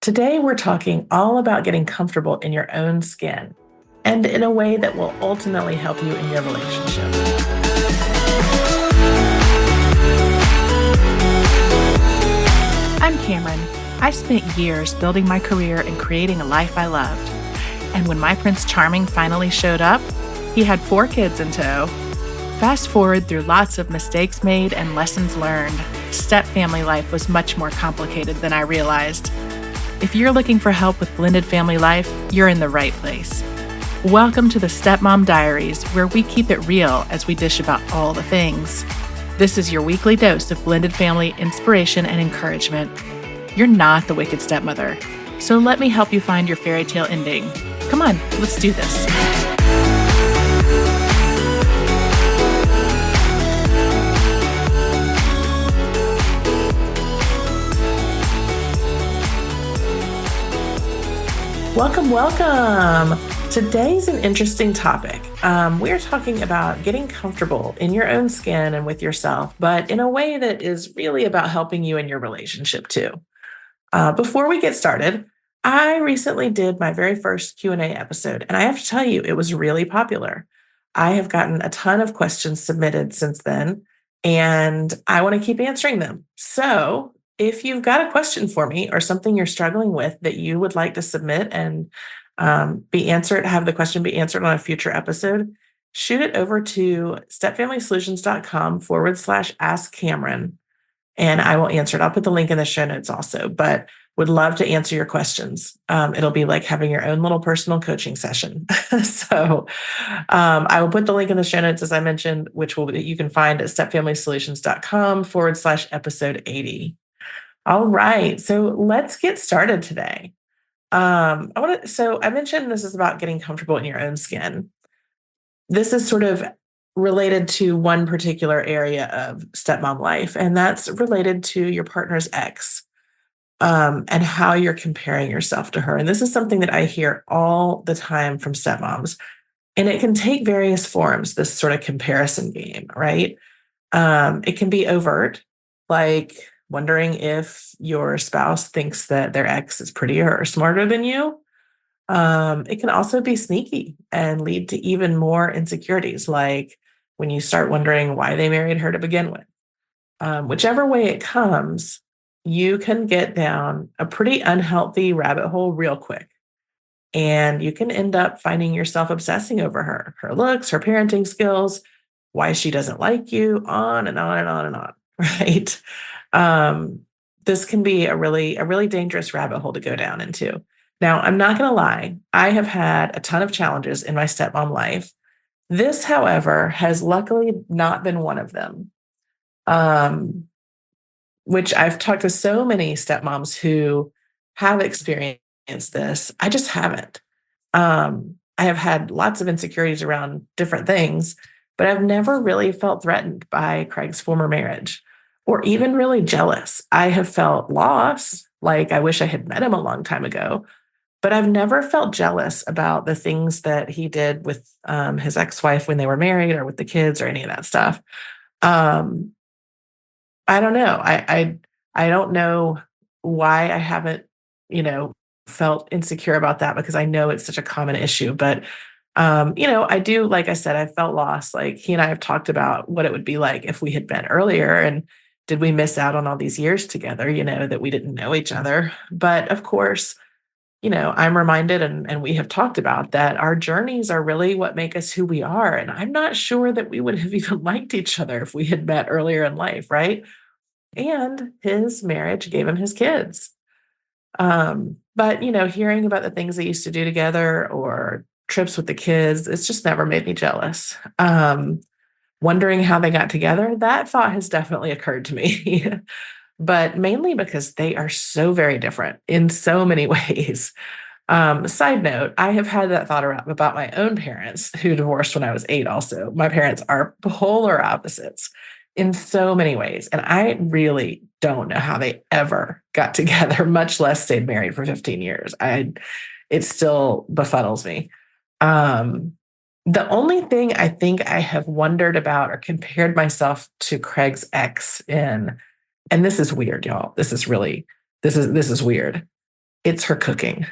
Today, we're talking all about getting comfortable in your own skin and in a way that will ultimately help you in your relationship. I'm Cameron. I spent years building my career and creating a life I loved. And when my Prince Charming finally showed up, he had 4 kids in tow. Fast forward through lots of mistakes made and lessons learned, step family life was much more complicated than I realized. If you're looking for help with blended family life, you're in the right place. Welcome to the Stepmom Diaries, where we keep it real as we dish about all the things. This is your weekly dose of blended family inspiration and encouragement. You're not the wicked stepmother, so let me help you find your fairy tale ending. Come on, let's do this. Welcome. Today's an interesting topic. We're talking about getting comfortable in your own skin and with yourself, but in a way that is really about helping you in your relationship too. Before we get started, I recently did my very first Q&A episode, and I have to tell you, it was really popular. I have gotten a ton of questions submitted since then, and I want to keep answering them. So if you've got a question for me or something you're struggling with that you would like to submit and have the question be answered on a future episode, shoot it over to stepfamilysolutions.com/ask Cameron and I will answer it. I'll put the link in the show notes also, but would love to answer your questions. It'll be like having your own little personal coaching session. So I will put the link in the show notes, as I mentioned, you can find at stepfamilysolutions.com/episode 80. All right. So let's get started today. I mentioned this is about getting comfortable in your own skin. This is sort of related to one particular area of stepmom life, and that's related to your partner's ex, and how you're comparing yourself to her. And this is something that I hear all the time from stepmoms, and it can take various forms, this sort of comparison game, right? It can be overt, like wondering if your spouse thinks that their ex is prettier or smarter than you. It can also be sneaky and lead to even more insecurities, like when you start wondering why they married her to begin with. Whichever way it comes, you can get down a pretty unhealthy rabbit hole real quick. And you can end up finding yourself obsessing over her looks, her parenting skills, why she doesn't like you, on and on and on and on, right? Um, this can be a really dangerous rabbit hole to go down into. Now, I'm not going to lie, I have had a ton of challenges in my stepmom life. This, however, has luckily not been one of them. Um, which I've talked to so many stepmoms who have experienced this. I just haven't. I have had lots of insecurities around different things, but I've never really felt threatened by Craig's former marriage or even really jealous. I have felt lost, like I wish I had met him a long time ago, but I've never felt jealous about the things that he did with his ex-wife when they were married or with the kids or any of that stuff. Um, I don't know. I don't know why I haven't, you know, felt insecure about that because I know it's such a common issue. But I do, like I said, I felt lost. Like he and I have talked about what it would be like if we had met earlier and did we miss out on all these years together, that we didn't know each other. But of course, I'm reminded and we have talked about that our journeys are really what make us who we are. And I'm not sure that we would have even liked each other if we had met earlier in life, right? And his marriage gave him his kids. But hearing about the things they used to do together or trips with the kids, it's just never made me jealous. Wondering how they got together, that thought has definitely occurred to me. But mainly because they are so very different in so many ways. Side note, I have had that thought about my own parents who divorced when I was 8 also. My parents are polar opposites in so many ways. And I really don't know how they ever got together, much less stayed married for 15 years. It still befuddles me. The only thing I think I have wondered about or compared myself to Craig's ex in, and this is weird, y'all. This is weird. It's her cooking,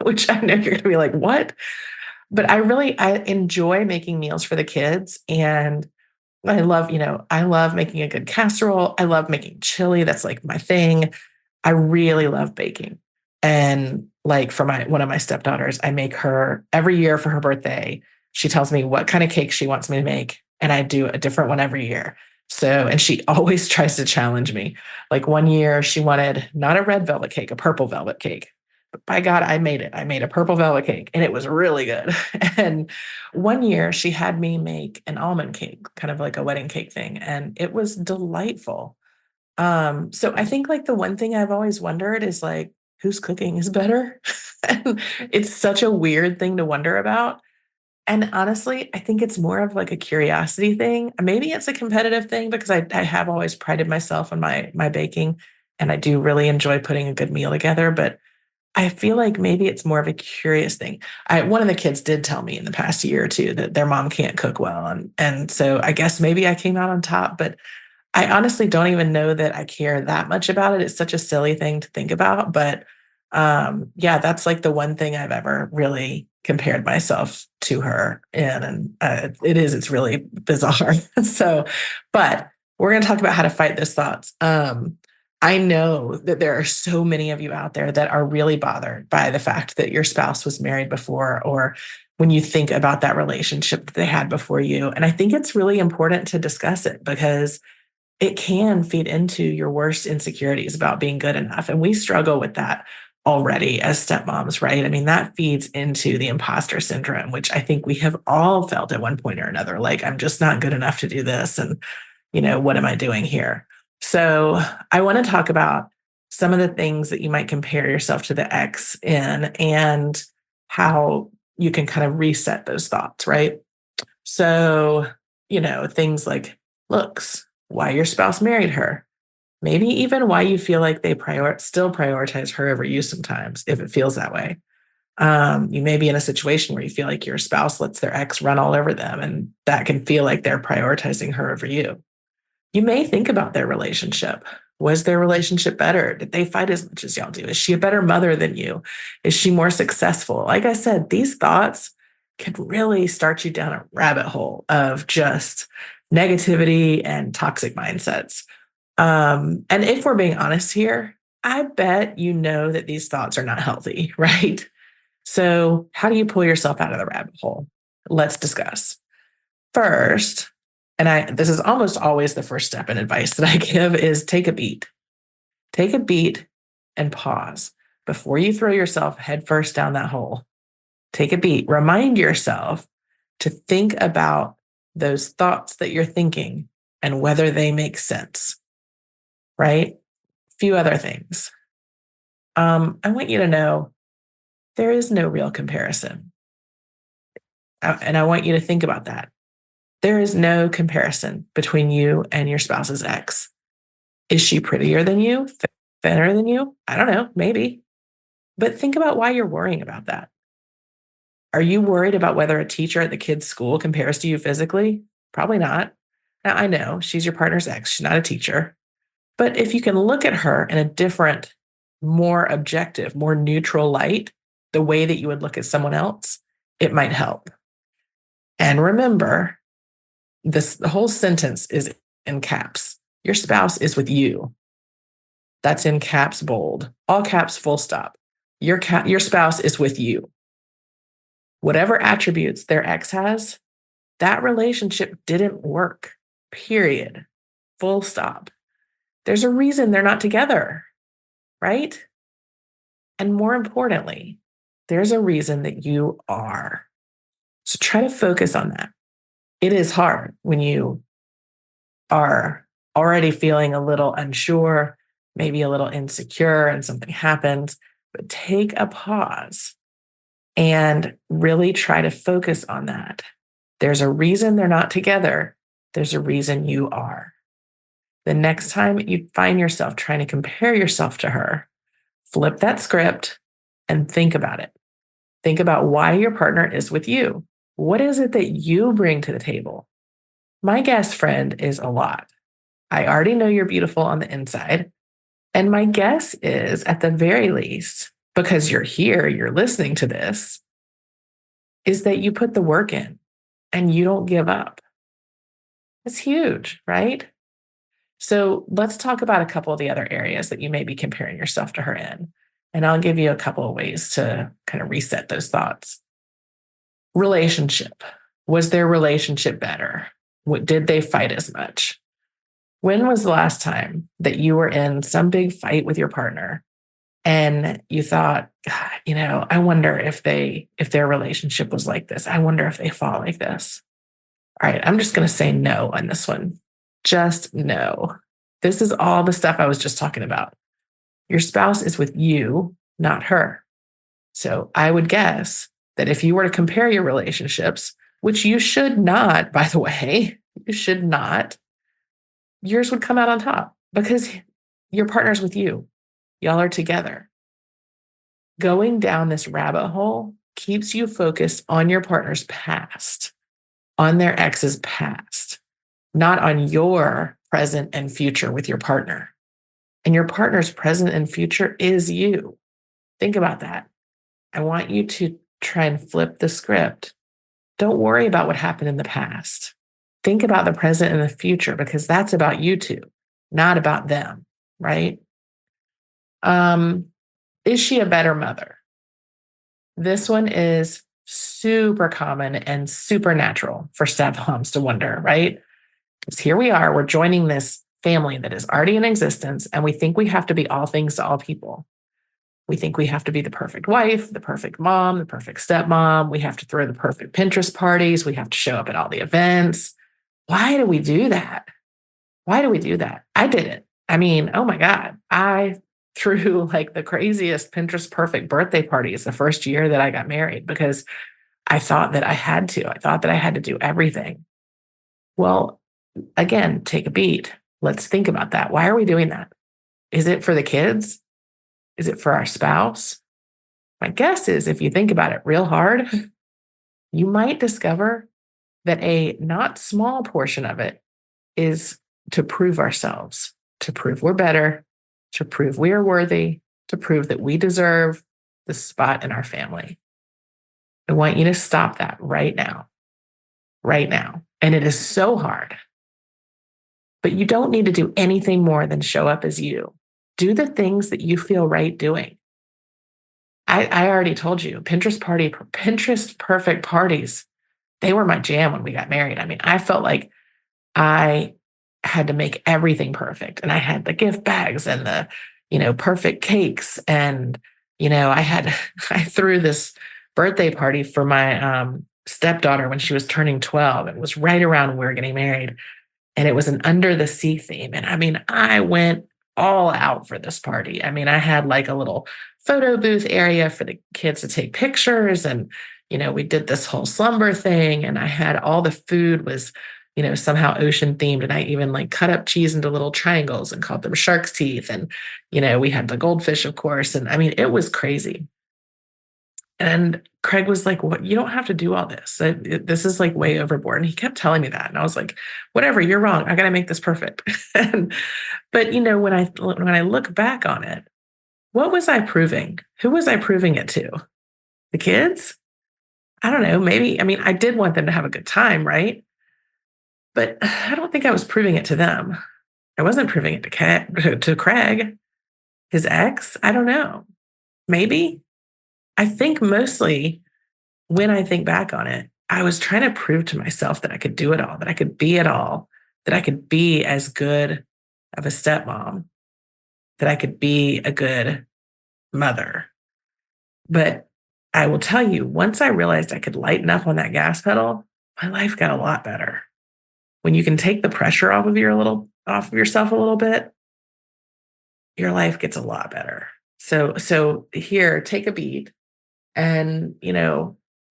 which I know you're gonna be like, "What?" But I enjoy making meals for the kids, and I love making a good casserole. I love making chili, that's, like, my thing. I really love baking. And, like, for my one of my stepdaughters, I make her every year for her birthday, she tells me what kinda cake she wants me to make, and I do a different one every year. So and she always tries to challenge me. Like, one year, she wanted not a red velvet cake, a purple velvet cake. But by God, I made it. I made a purple velvet cake, and it was really good. And one year, she had me make an almond cake, kind of like a wedding cake thing, and it was delightful. So I think, like, the one thing I've always wondered is, like, whose cooking is better? And it's such a weird thing to wonder about, and honestly, I think it's more of, like, a curiosity thing. Maybe it's a competitive thing because I have always prided myself on my baking, and I do really enjoy putting a good meal together, but I feel like maybe it's more of a curious thing. I One of the kids did tell me in the past year or 2 that their mom can't cook well, and so I guess maybe I came out on top, but I honestly don't even know that I care that much about it. It's such a silly thing to think about, but, yeah, that's, like, the one thing I've ever really compared myself to her in, and, it's really bizarre. So, but we're gonna talk about how to fight those thoughts. I know that there are so many of you out there that are really bothered by the fact that your spouse was married before, or when you think about that relationship that they had before you, and I think it's really important to discuss it because it can feed into your worst insecurities about being good enough. And we struggle with that already as stepmoms, right? I mean, that feeds into the imposter syndrome, which I think we have all felt at one point or another. Like, I'm just not good enough to do this. And, what am I doing here? So, I want to talk about some of the things that you might compare yourself to the ex in and how you can kind of reset those thoughts, right? So, things like looks, why your spouse married her, maybe even why you feel like they still prioritize her over you sometimes, if it feels that way. You may be in a situation where you feel like your spouse lets their ex run all over them, and that can feel like they're prioritizing her over you. You may think about their relationship. Was their relationship better? Did they fight as much as y'all do? Is she a better mother than you? Is she more successful? Like I said, these thoughts can really start you down a rabbit hole of just negativity and toxic mindsets. And if we're being honest here, I bet you know that these thoughts are not healthy, right? So, how do you pull yourself out of the rabbit hole? Let's discuss. First, and this is almost always the first step in advice that I give is take a beat. Take a beat and pause before you throw yourself headfirst down that hole. Take a beat. Remind yourself to think about those thoughts that you're thinking and whether they make sense, right? Few other things. I want you to know there is no real comparison. And I want you to think about that. There is no comparison between you and your spouse's ex. Is she prettier than you? Thinner than you? I don't know, maybe. But think about why you're worrying about that. Are you worried about whether a teacher at the kid's school compares to you physically? Probably not. Now, I know she's your partner's ex, she's not a teacher. But if you can look at her in a different, more objective, more neutral light, the way that you would look at someone else, it might help. And remember, the whole sentence is in caps. Your spouse is with you. That's in caps bold, all caps full stop. Your spouse is with you. Whatever attributes their ex has, that relationship didn't work. Period. Full stop. There's a reason they're not together, right? And more importantly, there's a reason that you are. So try to focus on that. It is hard when you are already feeling a little unsure, maybe a little insecure, and something happens, but take a pause and really try to focus on that. There's a reason they're not together. There's a reason you are. The next time you find yourself trying to compare yourself to her, flip that script and think about it. Think about why your partner is with you. What is it that you bring to the table? My guess, friend, is a lot. I already know you're beautiful on the inside. And my guess is, at the very least, because you're here, you're listening to this, is that you put the work in and you don't give up. It's huge, right? So let's talk about a couple of the other areas that you may be comparing yourself to her in. And I'll give you a couple of ways to kind of reset those thoughts. Relationship. Was their relationship better? Did they fight as much? When was the last time that you were in some big fight with your partner and you thought, God, I wonder if their relationship was like this. I wonder if they fought like this. All right, I'm just going to say no on this one. Just no. This is all the stuff I was just talking about. Your spouse is with you, not her. So I would guess that if you were to compare your relationships, which you should not, by the way, you should not, yours would come out on top because your partner's with you. Y'all are together. Going down this rabbit hole keeps you focused on your partner's past, on their ex's past, not on your present and future with your partner. And your partner's present and future is you. Think about that. I want you to try and flip the script. Don't worry about what happened in the past. Think about the present and the future because that's about you two, not about them, right? Is she a better mother? This one is super common and supernatural for stepmoms to wonder, right? Because here we are, we're joining this family that is already in existence, and we think we have to be all things to all people. We think we have to be the perfect wife, the perfect mom, the perfect stepmom. We have to throw the perfect Pinterest parties. We have to show up at all the events. Why do we do that? Why do we do that? I did it. I mean, oh my God, I threw like the craziest Pinterest perfect birthday parties the first year that I got married because I thought that I had to. I thought that I had to do everything. Well, again, take a beat. Let's think about that. Why are we doing that? Is it for the kids? Is it for our spouse? My guess is if you think about it real hard, you might discover that a not small portion of it is to prove ourselves, to prove we're better, to prove we are worthy, to prove that we deserve the spot in our family. I want you to stop that right now, right now. And it is so hard. But you don't need to do anything more than show up as you. Do the things that you feel right doing. I already told you, Pinterest perfect parties, they were my jam when we got married. I mean, I felt like I had to make everything perfect. And I had the gift bags and the, perfect cakes. And, I threw this birthday party for my stepdaughter when she was turning 12. It was right around when we were getting married. And it was an under the sea theme. And I mean, I went all out for this party. I mean, I had like a little photo booth area for the kids to take pictures. And, we did this whole slumber thing. And I had all the food was, somehow ocean themed. And I even like cut up cheese into little triangles and called them shark's teeth. And, we had the goldfish, of course. And I mean, it was crazy. And Craig was like, "What? You don't have to do all this. This is like way overboard." And he kept telling me that, and I was like, "Whatever, you're wrong. I got to make this perfect." But when I look back on it, what was I proving? Who was I proving it to? The kids? I don't know. Maybe. I mean, I did want them to have a good time, right? But I don't think I was proving it to them. I wasn't proving it to Craig, his ex. I don't know. Maybe. I think mostly when I think back on it, I was trying to prove to myself that I could do it all, that I could be it all, that I could be as good of a stepmom, that I could be a good mother. But I will tell you, once I realized I could lighten up on that gas pedal, my life got a lot better. When you can take the pressure off of yourself a little bit, your life gets a lot better. So here, take a beat and,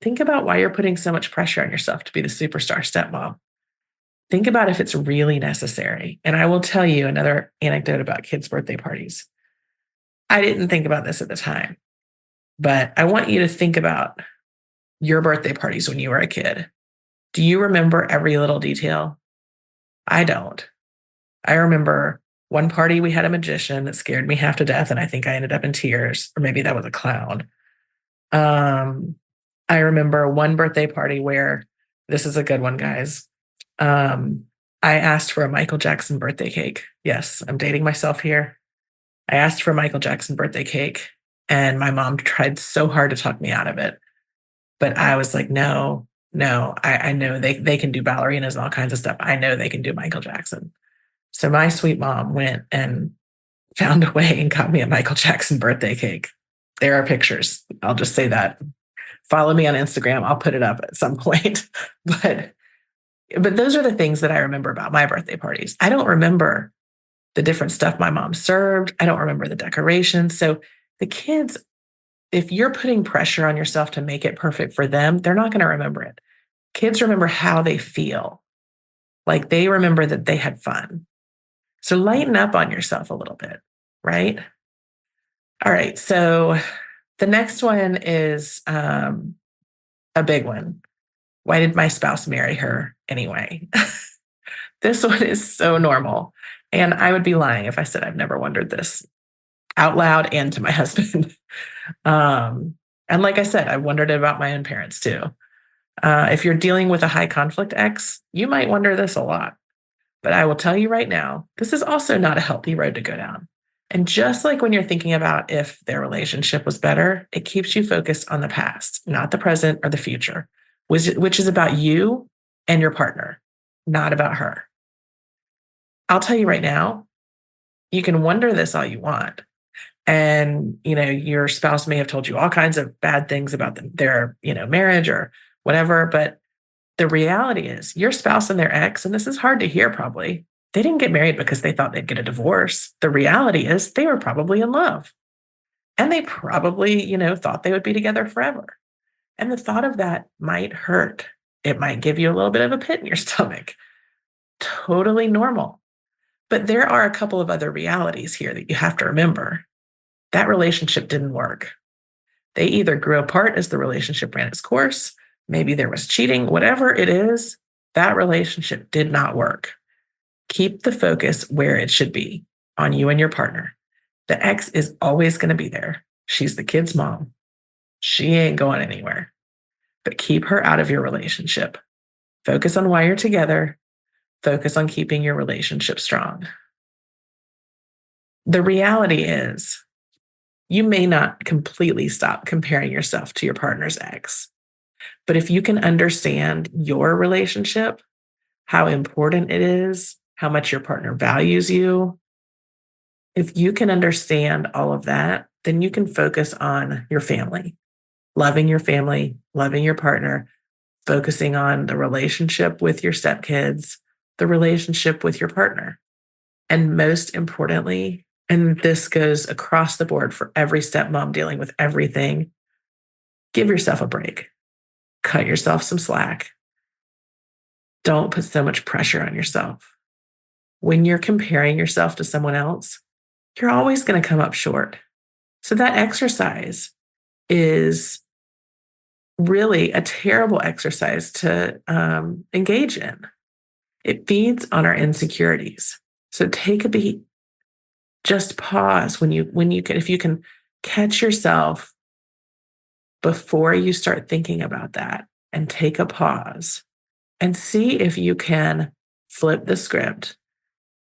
think about why you're putting so much pressure on yourself to be the superstar stepmom. Think about if it's really necessary. And I will tell you another anecdote about kids' birthday parties. I didn't think about this at the time, but I want you to think about your birthday parties when you were a kid. Do you remember every little detail? I don't. I remember One party, we had a magician that scared me half to death, and I think I ended up in tears, or maybe that was a clown. Um, I remember one birthday party where this is a good one, guys. Um, I asked for a Michael Jackson birthday cake. Yes, I'm dating myself here. I asked for a Michael Jackson birthday cake, and my mom tried so hard to talk me out of it. But I was like, no, no, I know they can do ballerinas and all kinds of stuff. I know they can do Michael Jackson. So my sweet mom went and found a way and got me a Michael Jackson birthday cake. There are pictures. I'll just say that. Follow me on Instagram. I'll put it up at some point. but but those are the things that I remember about my birthday parties. I don't remember the different stuff my mom served. I don't remember the decorations. So the kids, if you're putting pressure on yourself to make it perfect for them, they're not going to remember it. Kids remember how they feel. Like they remember that they had fun. So lighten up on yourself a little bit, right? All right. So the next one is a big one. Why did my spouse marry her anyway? This one is so normal. And I would be lying if I said I've never wondered this out loud and to my husband. And like I said, I've wondered about my own parents too. If you're dealing with a high conflict ex, you might wonder this a lot. But I will tell you right now, this is also not a healthy road to go down. And just like when you're thinking about if their relationship was better, it keeps you focused on the past, not the present or the future, which is about you and your partner, not about her. I'll tell you right now, you can wonder this all you want. And, your spouse may have told you all kinds of bad things about their, marriage or whatever. But the reality is your spouse and their ex, and this is hard to hear probably, they didn't get married because they thought they'd get a divorce. The reality is they were probably in love and they probably, thought they would be together forever. And the thought of that might hurt. It might give you a little bit of a pit in your stomach. Totally normal. But there are a couple of other realities here that you have to remember. That relationship didn't work. They either grew apart as the relationship ran its course, maybe there was cheating, whatever it is, that relationship did not work. Keep the focus where it should be, on you and your partner. The ex is always going to be there. She's the kid's mom. She ain't going anywhere. But keep her out of your relationship. Focus on why you're together. Focus on keeping your relationship strong. The reality is, you may not completely stop comparing yourself to your partner's ex. But if you can understand your relationship, how important it is, how much your partner values you, if you can understand all of that, then you can focus on your family, loving your partner, focusing on the relationship with your stepkids, the relationship with your partner. And most importantly, and this goes across the board for every stepmom dealing with everything, give yourself a break. Cut yourself some slack. Don't put so much pressure on yourself. When you're comparing yourself to someone else, you're always going to come up short. So that exercise is really a terrible exercise to engage in. It feeds on our insecurities. So take a beat. Just pause when you can, if you can catch yourself before you start thinking about that, and take a pause and see if you can flip the script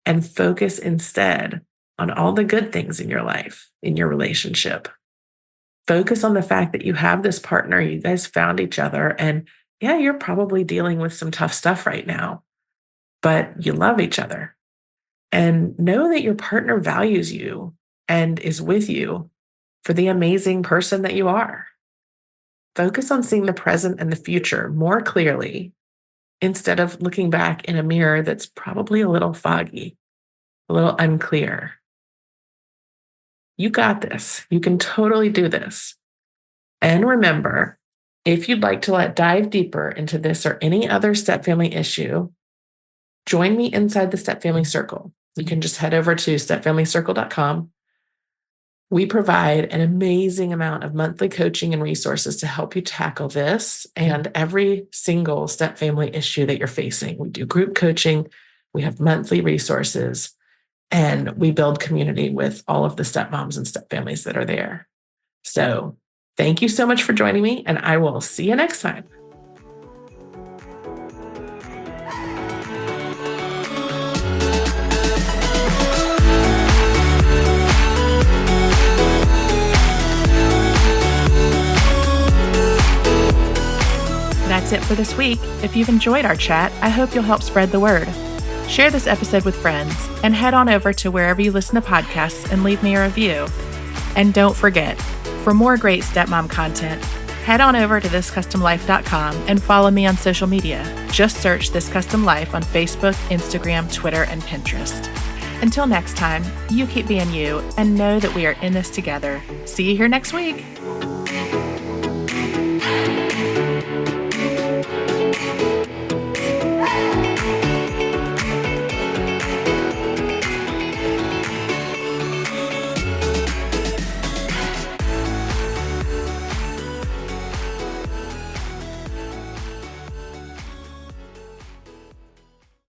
and focus instead on all the good things in your life, in your relationship. Focus on the fact that you have this partner, you guys found each other, and yeah, you're probably dealing with some tough stuff right now, but you love each other. And know that your partner values you and is with you for the amazing person that you are. Focus on seeing the present and the future more clearly instead of looking back in a mirror that's probably a little foggy, a little unclear. You got this. You can totally do this. And remember, if you'd like to dive deeper into this or any other stepfamily issue, join me inside the Stepfamily Circle. You can just head over to stepfamilycircle.com. We provide an amazing amount of monthly coaching and resources to help you tackle this and every single stepfamily issue that you're facing. We do group coaching. We have monthly resources. and we build community with all of the stepmoms and stepfamilies that are there. So thank you so much for joining me, and I will see you next time. That's it for this week. If you've enjoyed our chat, I hope you'll help spread the word. Share this episode with friends and head on over to wherever you listen to podcasts and leave me a review. And don't forget, for more great stepmom content, head on over to thiscustomlife.com and follow me on social media. Just search This Custom Life on Facebook, Instagram, Twitter, and Pinterest. Until next time, you keep being you and know that we are in this together. See you here next week.